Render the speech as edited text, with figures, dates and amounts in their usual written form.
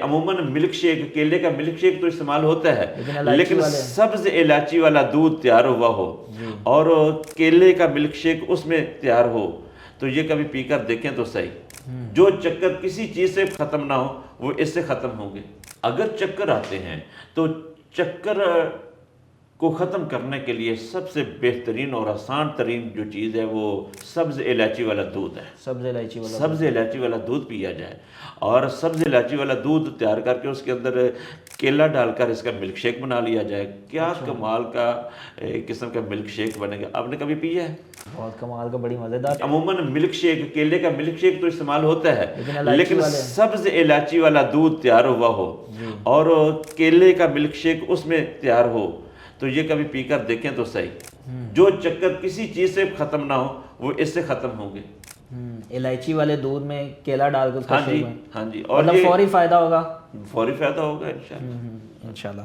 عموماً milk shake, کیلے کا ملک شیک تو استعمال ہوتا ہے، لیکن والے سبز الائچی والا دودھ تیار ہوا ہو اور کیلے کا ملک شیک اس میں تیار ہو تو یہ کبھی پی کر دیکھیں تو صحیح۔ جو چکر کسی چیز سے ختم نہ ہو وہ اس سے ختم ہوں گے۔ اگر چکر آتے ہیں تو چکر کو ختم کرنے کے لیے سب سے بہترین اور آسان ترین جو چیز ہے وہ سبز الائچی والا دودھ ہے۔ سبز الائچی والا سبز الائچی والا دودھ پیا جائے، اور سبز الائچی والا دودھ تیار کر کے اس کے اندر کیلا ڈال کر اس کا ملک شیک بنا لیا جائے۔ کیا کمال کا قسم کا ملک شیک بنے گا، آپ نے کبھی پیا ہے؟ بہت کمال کا، بڑی مزیدار۔ عموماً ملک شیک، کیلے کا ملک شیک تو استعمال ہوتا ہے، لیکن سبز الائچی والا دودھ تیار ہوا ہو اور کیلے کا ملک شیک اس میں تیار ہو تو یہ کبھی پی کر دیکھیں تو صحیح۔ جو چکر کسی چیز سے ختم نہ ہو وہ اس سے ختم ہوں گے۔ الائچی والے دودھ میں کیلا ڈال کے اس کا شیک ہاں جی، اور مطلب فوری فائدہ ہوگا، فوری فائدہ ہوگا انشاءاللہ۔ انشاءاللہ۔